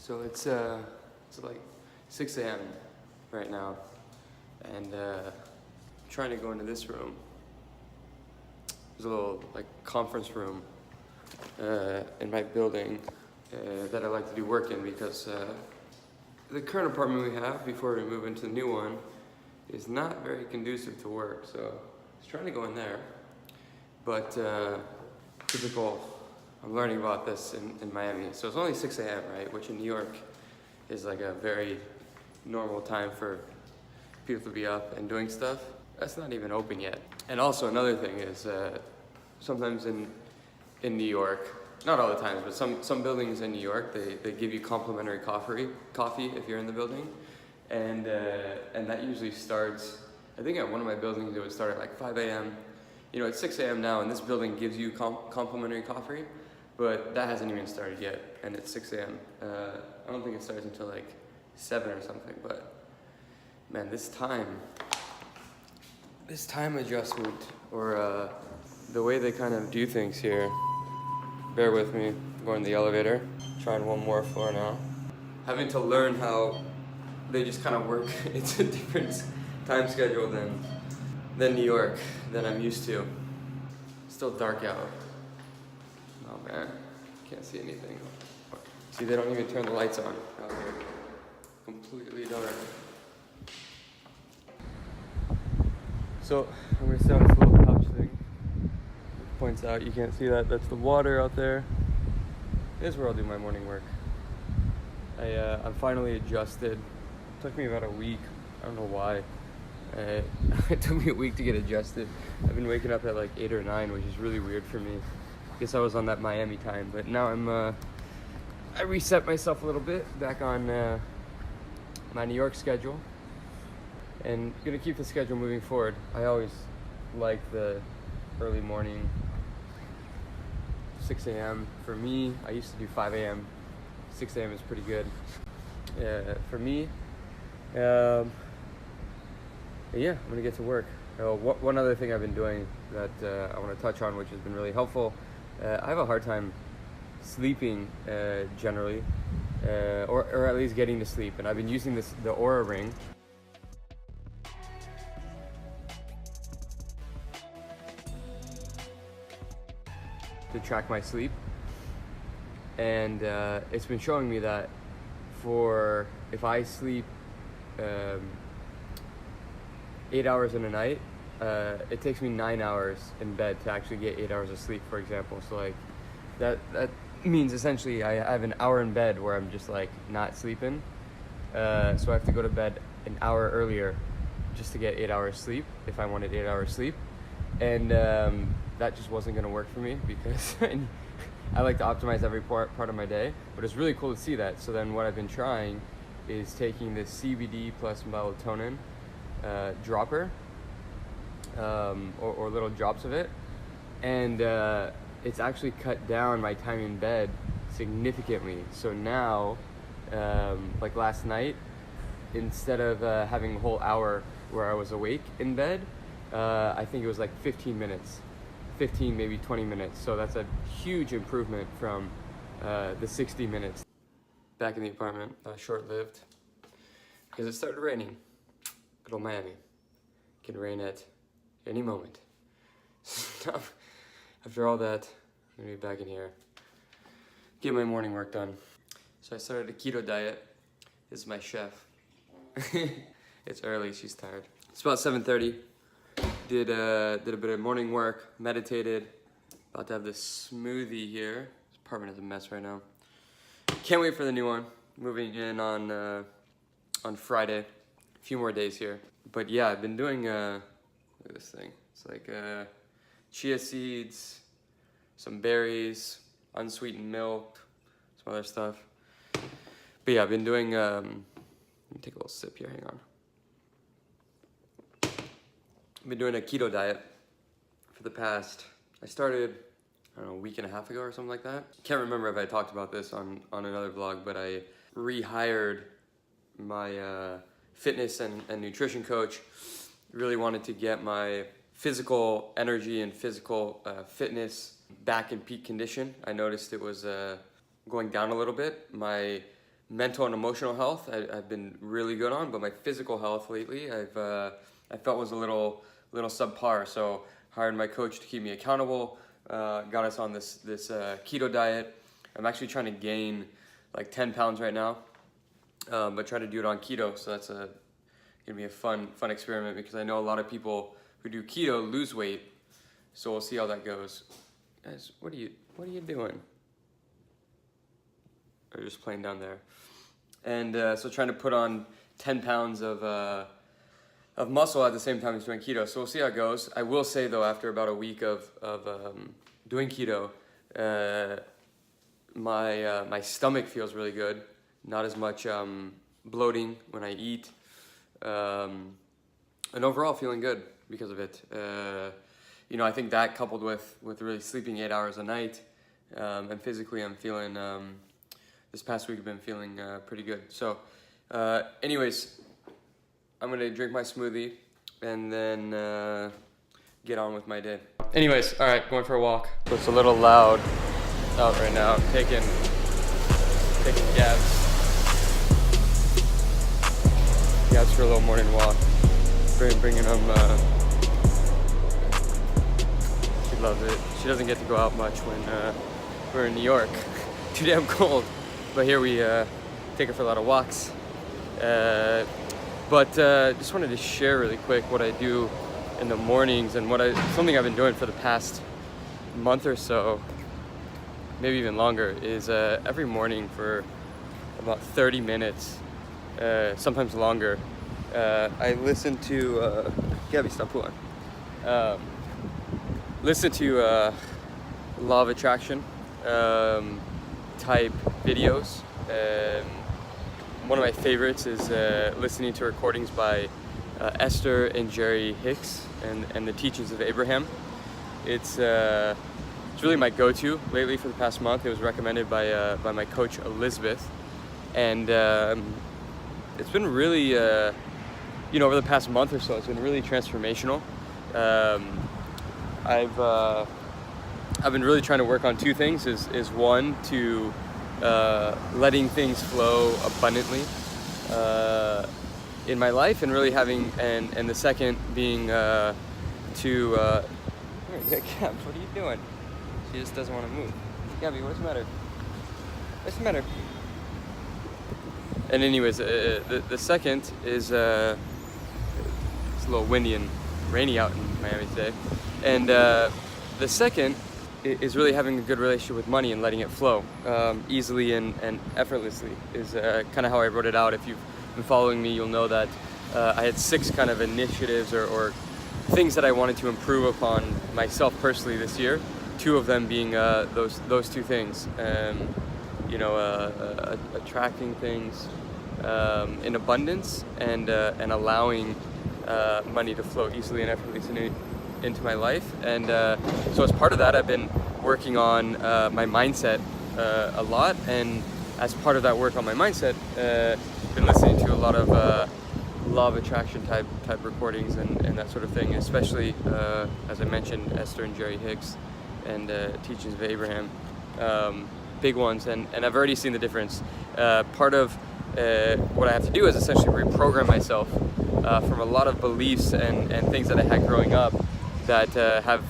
So it's like 6 a.m. right now, and trying to go into this room. There's a little like conference room in my building that I like to do work in because the current apartment we have before we move into the new one is not very conducive to work. So I was trying to go in there, but typical. I'm learning about this in Miami. So it's only 6 a.m., right? Which in New York is like a very normal time for people to be up and doing stuff. That's not even open yet. And also another thing is sometimes in New York, not all the times, but some buildings in New York, they give you complimentary coffee if you're in the building. And that usually starts, I think at one of my buildings it would start at like 5 a.m. You know, it's 6 a.m. now and this building gives you complimentary coffee. But that hasn't even started yet, and it's 6 a.m. I don't think it starts until like 7 or something, but man, this time adjustment, or the way they kind of do things here, bear with me, I'm going in the elevator, trying one more floor now. Having to learn how they just kind of work, it's a different time schedule than New York, than I'm used to. Still dark out. Oh man, can't see anything. See, they don't even turn the lights on out here. Completely dark. So, I'm gonna sit on this little couch thing. It points out, you can't see that, that's the water out there. This is where I'll do my morning work. I'm finally adjusted. It took me about a week, I don't know why. It took me a week to get adjusted. I've been waking up at like 8 or 9, which is really weird for me. Guess I was on that Miami time, but now I reset myself a little bit back on my New York schedule, and gonna keep the schedule moving forward. I always like the early morning, 6 a.m. For me, I used to do 5 a.m. 6 a.m. is pretty good for me. Yeah, I'm gonna get to work. One other thing I've been doing that I want to touch on, which has been really helpful. I have a hard time sleeping generally, or at least getting to sleep, and I've been using the Aura ring. To track my sleep, and it's been showing me that if I sleep 8 hours in a night, it takes me 9 hours in bed to actually get 8 hours of sleep, for example. So like that means essentially I have an hour in bed where I'm just like not sleeping. So I have to go to bed an hour earlier just to get 8 hours sleep if I wanted 8 hours sleep. And that just wasn't gonna work for me because I like to optimize every part of my day, but it's really cool to see that. So then what I've been trying is taking this CBD plus melatonin dropper, or little drops of it, and it's actually cut down my time in bed significantly. So now, like last night, instead of having a whole hour where I was awake in bed, I think it was like 15 minutes, 15, maybe 20 minutes. So that's a huge improvement from the 60 minutes. Back in the apartment, short-lived, because it started raining. Good old Miami. It can rain at any moment. After all that, I'm gonna be back in here, get my morning work done. So I started a keto diet. This is my chef. It's early, she's tired. It's about 7:30. Did a bit of morning work, meditated. About to have this smoothie here. This apartment is a mess right now. Can't wait for the new one. Moving in on Friday. A few more days here. But yeah, I've been doing, look at this thing. It's like chia seeds, some berries, unsweetened milk, some other stuff. But yeah, I've been doing, let me take a little sip here, hang on. I've been doing a keto diet for the past, I started, I don't know, a week and a half ago or something like that. Can't remember if I talked about this on another vlog, but I rehired my fitness and nutrition coach. Really wanted to get my physical energy and physical fitness back in peak condition. I noticed it was going down a little bit. My mental and emotional health I've been really good on, but my physical health lately I felt was a little subpar. So hired my coach to keep me accountable. Got us on this keto diet. I'm actually trying to gain like 10 pounds right now, but try to do it on keto. So that's gonna be a fun experiment, because I know a lot of people who do keto lose weight. So we'll see how that goes. Guys, what are you doing? Or just playing down there. And so trying to put on 10 pounds of muscle at the same time as doing keto. So we'll see how it goes. I will say though, after about a week of doing keto, my stomach feels really good. Not as much bloating when I eat, and overall feeling good because of it. You know, I think that coupled with really sleeping 8 hours a night, and physically I'm feeling, this past week I've been feeling pretty good. So anyways, I'm gonna drink my smoothie and then get on with my day. Anyways, all right, going for a walk. So it's a little loud out right now. I'm taking Gabs for a little morning walk. Bringing him. She loves it. She doesn't get to go out much when we're in New York. Too damn cold. But here we take her for a lot of walks. But just wanted to share really quick what I do in the mornings, and something I've been doing for the past month or so, maybe even longer, is every morning for about 30 minutes, sometimes longer, I listen to Gabby, stop pulling. Listen to law of attraction type videos. One of my favorites is listening to recordings by Esther and Jerry Hicks and the Teachings of Abraham. It's really my go-to lately for the past month. It was recommended by my coach Elizabeth, and it's been really, you know, over the past month or so, it's been really transformational. I've been really trying to work on two things. Is one, to letting things flow abundantly in my life, and really having, and the second being to Gab, what are you doing? She just doesn't want to move. Gabby, what's the matter? What's the matter? And anyways, the second is it's a little windy and rainy out in Miami today, and the second is really having a good relationship with money and letting it flow easily and effortlessly is kind of how I wrote it out. If you've been following me, you'll know that I had 6 kind of initiatives or things that I wanted to improve upon myself personally this year. 2 of them being those 2 things, you know, attracting things in abundance and allowing money to flow easily and effortlessly into my life. And so as part of that, I've been working on my mindset a lot, and as part of that work on my mindset, been listening to a lot of law of attraction type recordings and that sort of thing, especially as I mentioned, Esther and Jerry Hicks and Teachings of Abraham, big ones, and I've already seen the difference. Part of what I have to do is essentially reprogram myself from a lot of beliefs and things that I had growing up that have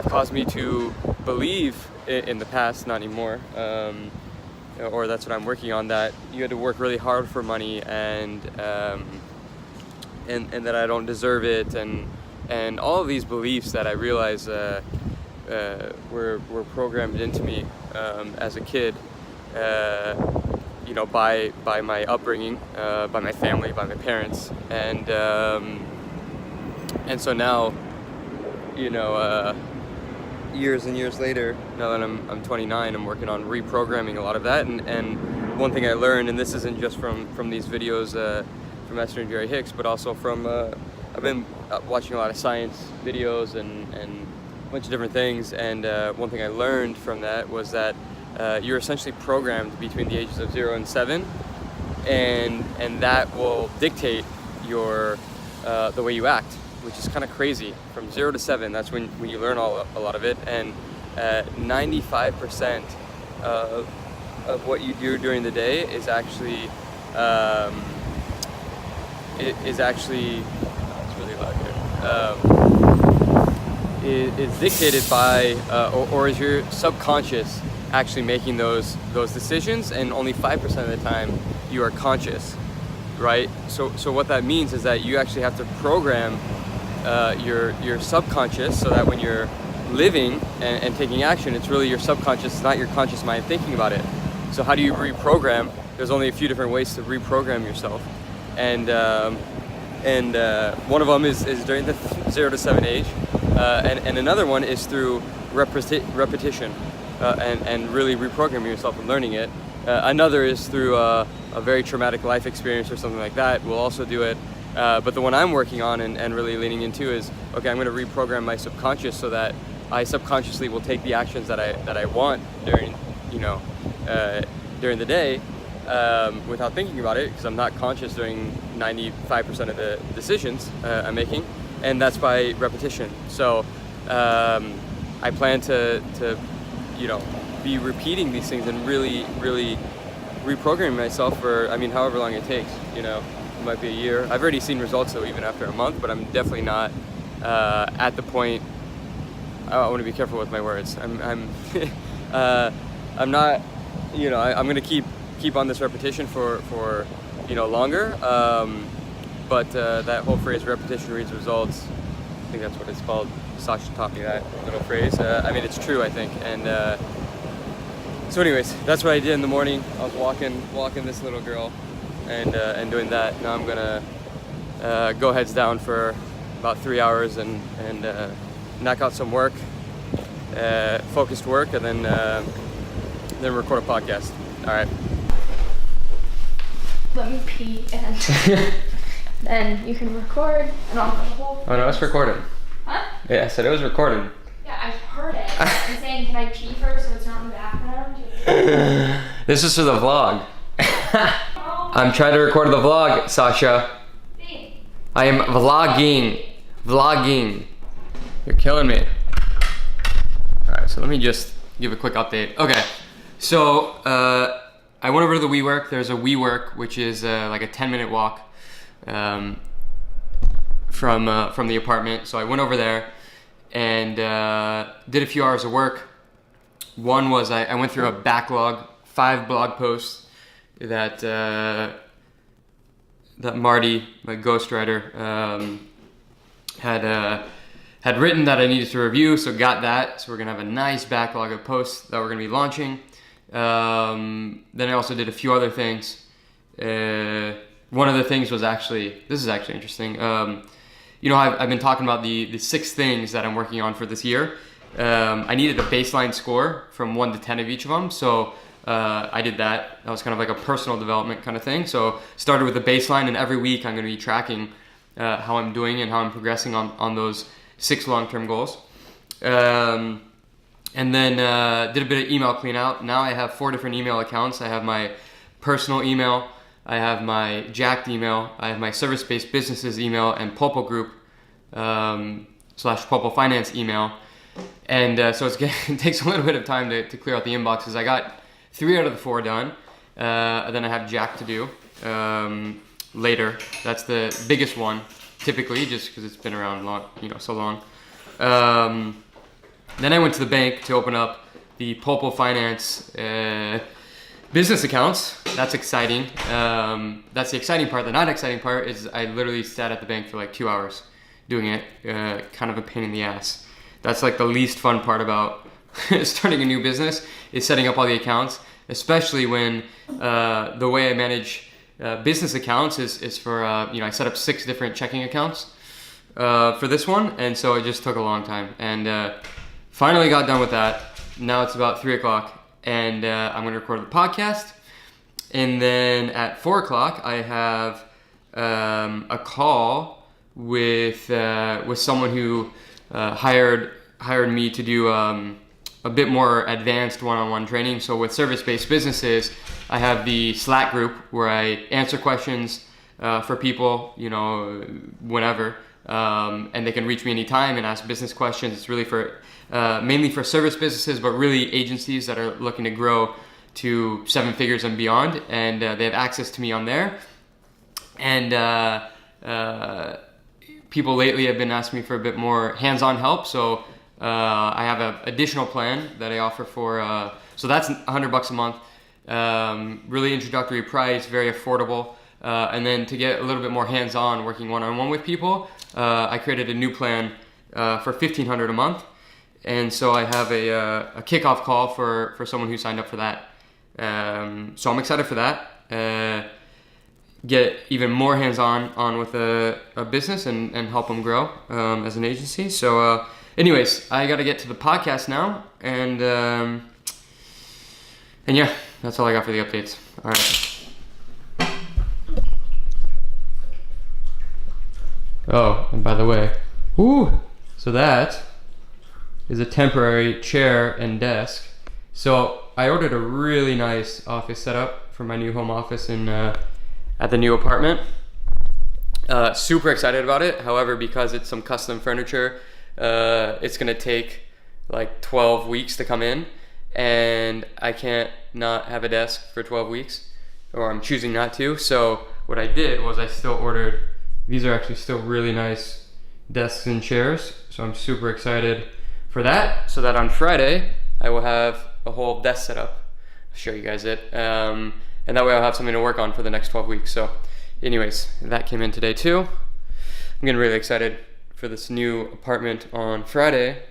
caused me to believe in the past, not anymore, or that's what I'm working on, that you had to work really hard for money and that I don't deserve it, and all of these beliefs that I realize were programmed into me as a kid, you know, by my upbringing, by my family, by my parents, and so now, you know, years and years later, now that I'm 29, I'm working on reprogramming a lot of that, and one thing I learned, and this isn't just from these videos from Esther and Jerry Hicks, but also from I've been watching a lot of science videos and a bunch of different things, and one thing I learned from that was that you're essentially programmed between the ages of 0 and 7, and that will dictate your the way you act, which is kind of crazy. From 0 to 7, that's when you learn a lot of it, and 95% of what you do during the day is actually it's really loud here. Is dictated by or is your subconscious actually making those decisions, and only 5% of the time you are conscious, right? So what that means is that you actually have to program your subconscious so that when you're living and taking action, it's really your subconscious, it's not your conscious mind thinking about it. So how do you reprogram? There's only a few different ways to reprogram yourself, and one of them is during the 0 to 7 age, and another one is through repetition, and really reprogramming yourself and learning it. Another is through a very traumatic life experience or something like that. We'll also do it. But the one I'm working on and really leaning into is, okay, I'm going to reprogram my subconscious so that I subconsciously will take the actions that I want during the day, without thinking about it, because I'm not conscious during 95% of the decisions I'm making, and that's by repetition. So I plan to be repeating these things and really reprogramming myself for, however long it takes. It might be a year. I've already seen results though, even after a month, but I'm definitely not at the point. I want to be careful with my words. I'm not, I'm going to keep on this repetition for longer. But that whole phrase, repetition breeds results, I think that's what it's called. Sasha taught me that little phrase. It's true, I think. And so anyways, that's what I did in the morning. I was walking this little girl and doing that. Now I'm gonna go heads down for about 3 hours and knock out some work, focused work, and then record a podcast. All right. Let me pee, and then you can record, and I'll put the whole. Oh no, it's recording. Huh? Yeah, I said it was recording. Yeah, I heard it. I'm saying, can I pee first so it's not in the background? This is for the vlog. I'm trying to record the vlog, Sasha. I am vlogging. You're killing me. Alright, so let me just give a quick update. Okay, so I went over to the WeWork. There's a WeWork, which is like a 10-minute walk from the apartment. So I went over there and did a few hours of work. One was I went through a backlog, 5 blog posts that Marty, my ghostwriter, had written that I needed to review. So got that. So we're gonna have a nice backlog of posts that we're gonna be launching. Then I also did a few other things. One of the things was this is actually interesting. I've been talking about the 6 things that I'm working on for this year. I needed a baseline score from 1 to 10 of each of them. So I did that. That was kind of like a personal development kind of thing. So started with a baseline, and every week I'm going to be tracking how I'm doing and how I'm progressing on those 6 long-term goals. And then did a bit of email clean out. Now I have 4 different email accounts. I have my personal email, I have my Jacked email, I have my service-based businesses email, and Pulpo Group / Pulpo Finance email. And so it takes a little bit of time to clear out the inboxes. I got 3 out of the 4 done. Then I have Jack to do later. That's the biggest one, typically, just because it's been around so long. Then I went to the bank to open up the Pulpo Finance business accounts. That's exciting. That's the exciting part. The not exciting part is I literally sat at the bank for like 2 hours doing it. Kind of a pain in the ass. That's like the least fun part about starting a new business, is setting up all the accounts, especially when the way I manage business accounts is for, I set up 6 different checking accounts for this one. And so it just took a long time. And finally got done with that. Now it's about 3 o'clock, and I'm going to record the podcast. And then at 4 o'clock, I have a call with someone who hired me to do a bit more advanced one-on-one training. So with service-based businesses, I have the Slack group where I answer questions for people, whenever, and they can reach me anytime and ask business questions. It's really for mainly for service businesses, but really agencies that are looking to grow to 7 figures and beyond, and they have access to me on there. And people lately have been asking me for a bit more hands-on help, so I have an additional plan that I offer for, so that's $100 a month, really introductory price, very affordable. And then to get a little bit more hands-on working one-on-one with people, I created a new plan for $1,500 a month. And so I have a kickoff call for someone who signed up for that. So I'm excited for that. Get even more hands-on with a business and help them grow as an agency. So anyways, I got to get to the podcast now. And yeah, that's all I got for the updates. All right. Oh, and by the way, so that is a temporary chair and desk. So I ordered a really nice office setup for my new home office at the new apartment. Super excited about it. However, because it's some custom furniture, it's gonna take like 12 weeks to come in, and I can't not have a desk for 12 weeks, or I'm choosing not to. So what I did was I still ordered, these are actually still really nice desks and chairs. So I'm super excited for that, so that on Friday I will have a whole desk set up. I'll show you guys it. And that way I'll have something to work on for the next 12 weeks. So anyways, that came in today too. I'm getting really excited for this new apartment on Friday.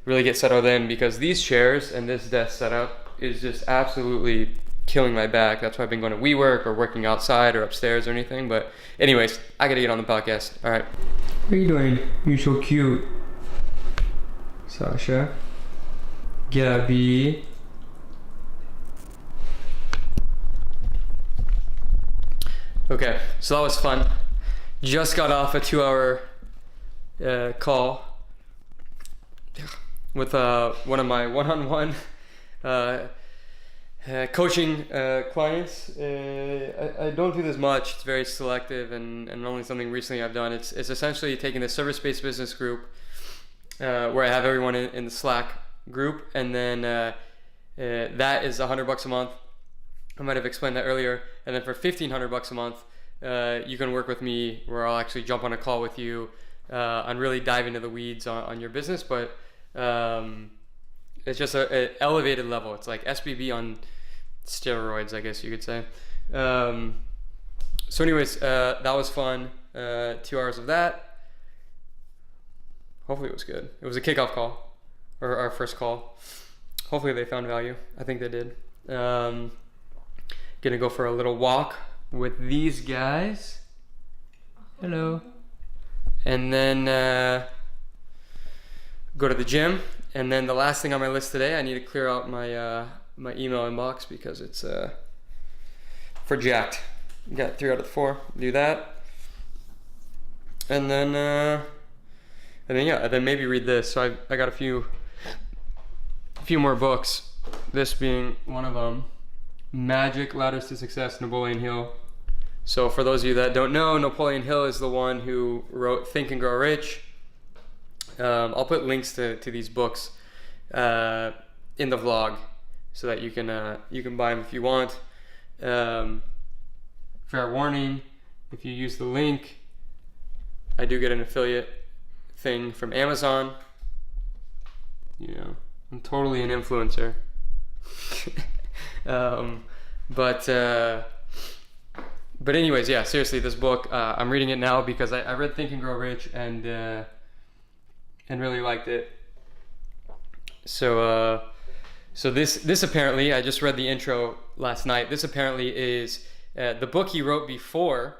Really get settled in, because these chairs and this desk setup is just absolutely killing my back. That's why I've been going to WeWork or working outside or upstairs or anything. But anyways, I gotta get on the podcast. All right. What are you doing? You're so cute. Sasha. Gabby. Okay, so that was fun. Just got off a 2-hour call with one of my one-on-one coaching clients. I don't do this much. It's very selective, and only something recently I've done. It's essentially taking the service-based business group where I have everyone in the Slack group, and then that is $100 a month. I might have explained that earlier. And then for $1,500 a month, you can work with me, where I'll actually jump on a call with you and really dive into the weeds on your business. But it's just an elevated level. It's like SBB on steroids, I guess you could say. So anyways, that was fun. 2 hours of that. Hopefully it was good. It was a kickoff call, or our first call. Hopefully they found value. I think they did. Gonna go for a little walk with these guys. Hello. And then go to the gym. And then the last thing on my list today, I need to clear out my my email inbox, because it's for jacked. Got 3 out of 4. Do that. And then maybe read this. So I got a few more books. This being one of them. Magic Ladders to Success, Napoleon Hill. So for those of you that don't know, Napoleon Hill is the one who wrote Think and Grow Rich. I'll put links to these books in the vlog, so that you can buy them if you want. Fair warning, if you use the link, I do get an affiliate thing from Amazon. I'm totally an influencer. But anyways, yeah, seriously, this book, I'm reading it now because I read Think and Grow Rich and really liked it. So this apparently, I just read the intro last night. This apparently is the book he wrote before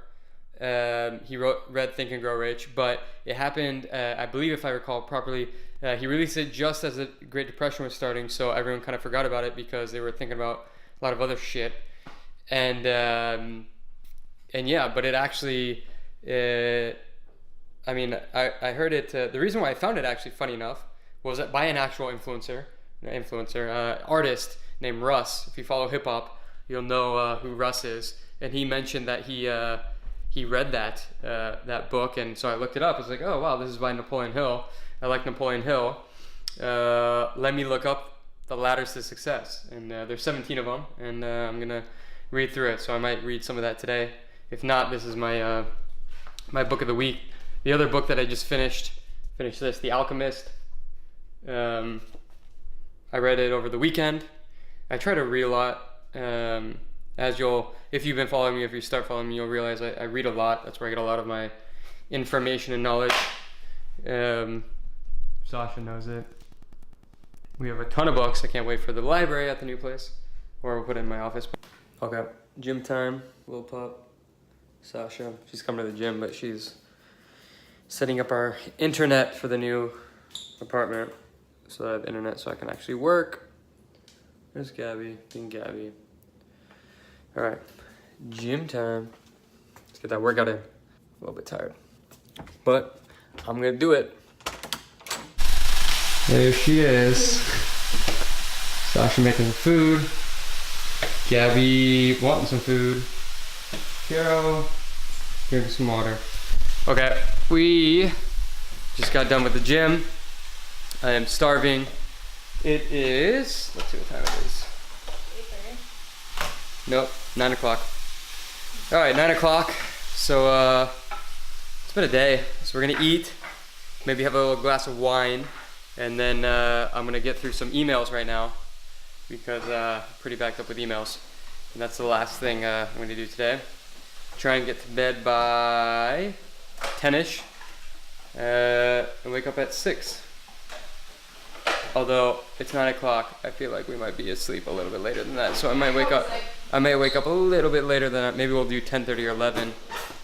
read Think and Grow Rich, but it happened, I believe if I recall properly, he released it just as the Great Depression was starting, so everyone kind of forgot about it because they were thinking about a lot of other shit. And yeah, but it actually I mean, I heard it. The reason why I found it actually funny enough was that by an actual artist named Russ. If you follow hip hop, you'll know who Russ is. And he mentioned that he read that book, and so I looked it up. I was like, oh wow, this is by Napoleon Hill. I like Napoleon Hill. Let me look up the ladders to success, and there's 17 of them, and I'm gonna read through it. So I might read some of that today. If not, this is my my book of the week. The other book that I just finished this, The Alchemist. I read it over the weekend. I try to read a lot. If you've been following me, if you start following me, you'll realize I read a lot. That's where I get a lot of my information and knowledge. Sasha knows it. We have a ton of books. I can't wait for the library at the new place, or we'll put it in my office. Okay, gym time, little pup. Sasha, she's coming to the gym, but she's setting up our internet for the new apartment, so that I have internet so I can actually work. There's Gabby, being Gabby. All right, gym time. Let's get that workout in. A little bit tired, but I'm gonna do it. There she is. Sasha making some food. Gabby wanting some food. Carol drinking some water. Okay, we just got done with the gym. I am starving. It is, let's see what time it is. 8:30. Nope, 9 o'clock. All right, 9 o'clock. So it's been a day. So we're gonna eat, maybe have a little glass of wine, and then I'm gonna get through some emails right now because I'm pretty backed up with emails. And that's the last thing I'm gonna do today. Try and get to bed by 10ish and wake up at 6. Although it's 9 o'clock, I feel like we might be asleep a little bit later than that. So I might wake up a little bit later than that. Maybe we'll do 10:30 or 11.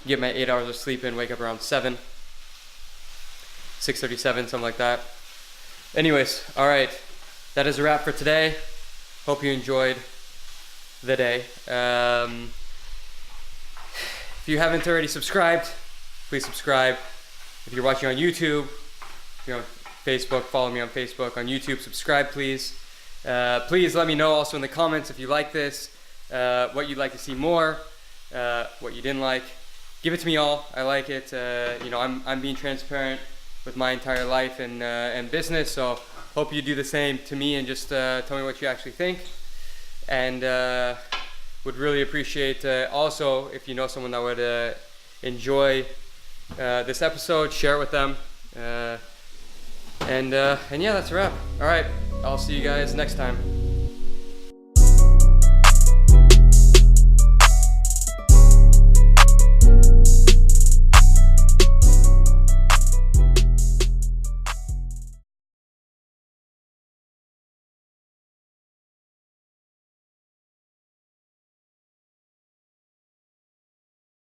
Get my 8 hours of sleep in, wake up around 7. 6:37, something like that. Anyways, all right. That is a wrap for today. Hope you enjoyed the day. If you haven't already subscribed, please subscribe. If you're watching on YouTube, if you're on Facebook, follow me on Facebook. On YouTube, subscribe, please. Please let me know also in the comments if you like this, what you'd like to see more, what you didn't like. Give it to me all. I like it. I'm being transparent with my entire life and business, so hope you do the same to me and just tell me what you actually think. And would really appreciate also if you know someone that would enjoy this episode, share it with them. And yeah, that's a wrap. All right, I'll see you guys next time.